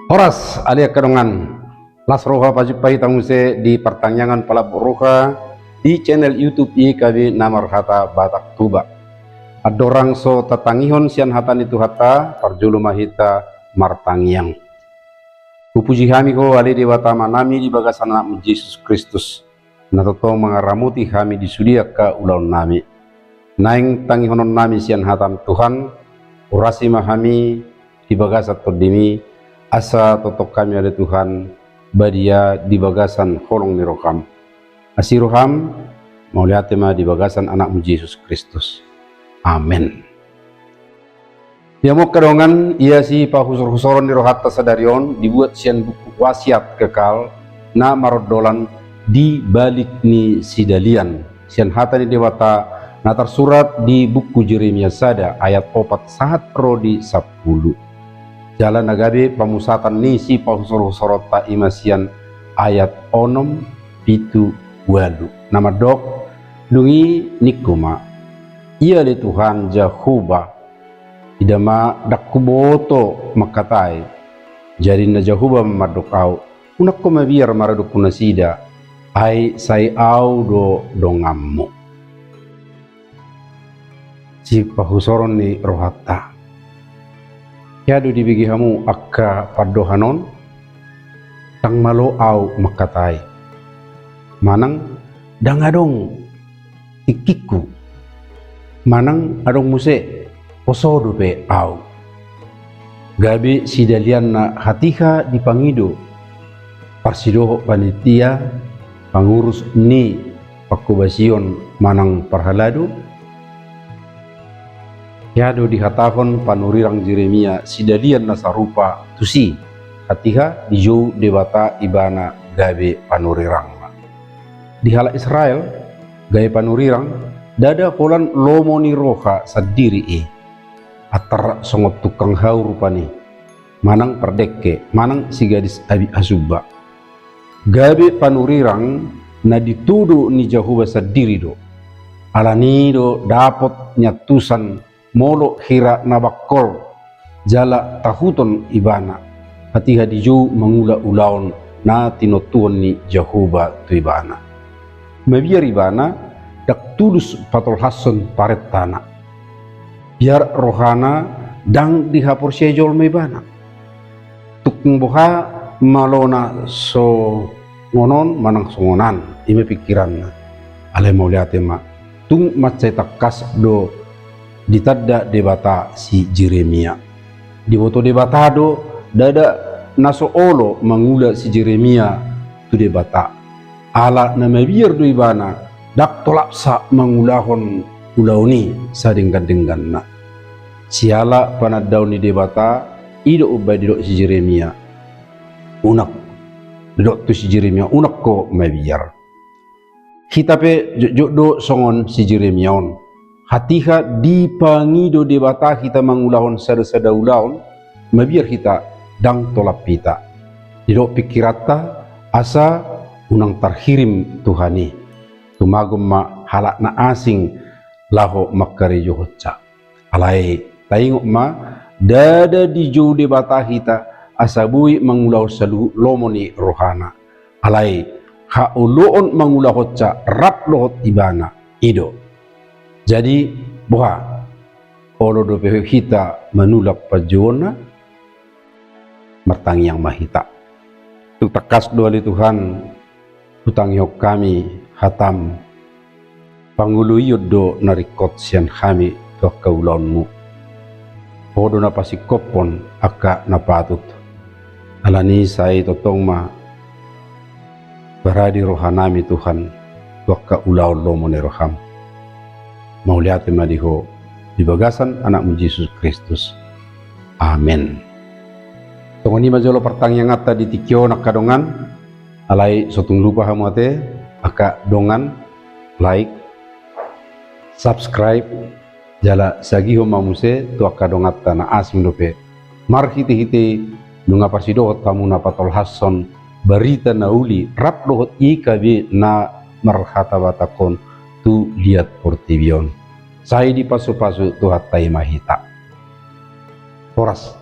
Horas alia kadongan las roha pajipai tanguse di pertanyaan palap roha di channel YouTube IKB Namar Hata Batak Tuba. Adorang so tatangihon sian hatan itu hata parjulu mahita martangiang. Pupuji kami ko ali dewata manami di bagasan anak Yesus Kristus. Natoto mangaramuti kami di sudia ka ulaun nami. Naing tangihonon nami sian hatan Tuhan, orasi mahami di bagasat terdimi asa totok kami ada Tuhan badia di bagasan holong nirokam asiroham mau lihat tema di bagasan anakmu Yesus Kristus. Amin. Dia mau kedongan ia si pahusor-husoron nirohatta sadarion dibuat sian buku wasiat kekal na marodolan di balik ni sidalian sian hata ni dewata na tersurat di buku Jeremia sada ayat 4 sahat pro di 10. Jalan nagabe pamusatan ni si pahusor-husorot ta imasian ayat onom pitu walu nama dok dungi nikuma ia le Tuhan Jahuba idama dakuboto makatai jadi na Jahuba madokau unak ko mabiar maraduk kunasida ay say au do dongammu si pahusoron ni rohatta yadu dibigi hamu akka padohanon tang malo au makatai manang dangadong tikiku manang adong muse posodo pe au gabi sidalian na hatiha dipangido parsidoho panitia pangurus ni pakubasion manang parhalado yado dihatahon panurirang Jeremia sidalian nasarupa tusi hatiha dijau dewata ibana gabe panurirang dihala Israel gabe panurirang dada holan lomoni roha sadiri atar songot tukang hau rupani manang perdekke manang si gadis abi asuba gabe panurirang na ditudu ni Jahuba sadiri do alani do dapot nyatusan molo hira nabakol jala tahuton ibana hatiha diju mengula ulaun na tinotuon ni Jahuba tu ibana mabiar ibana dak tulus patol hason paret tanah biar rohana dang dihapur sejol mebana tukung boha malona so ngonon manang songonan ime pikiran ale mau lihat ma tung macai takas do ditadda debata si Jeremia di boto debata do dada naso olo mangula si Jeremia tu debata ala nama biar do ibana dak tolak sa mangulahon ulauni sadenggan-denggan na siala panadaw ni debata ido ubay didok si Jeremia unak didok tu si Jeremia unak ko mabiar hitape jodo songon si Jeremia on hatiha dipangido debata kita mangulahon sada-sada ulaon mabiar kita dang tolap pita didok pikirata asa unang tarhirim Tuhani tumagom ma halak na asing laho makkarejo hocca alai taingok ma dada di jauh debata kita asabui mangulau salu lomoni rohana alai ha uloon mangulau hocca rap lohot ibana ido jadi boha olo dope kita menulak pajona mertang yang mahita tu takas doa di Tuhan hutang yok kami hatam pangulu yodo narikot sian kami to kaulaunmu podo na pasikopon aka napatut alani sai totong ma beradi rohanami Tuhan to kaulaun lomone roham mau lihat madiho di bagasan anakmu Yesus Kristus. Amin. Tongoni majolo pertanyaan ngata di tikyo nak kadongan alai sotung lupa hamate aka dongan like subscribe jala sagiho mamuse tu aka dongata na asing dope mar hiti nunga parsidohot tamu na patol hason berita nauli rap dohot ikabi na marhata batakon tu lihat portivion saya di pasu-pasu tu hatai mahita horas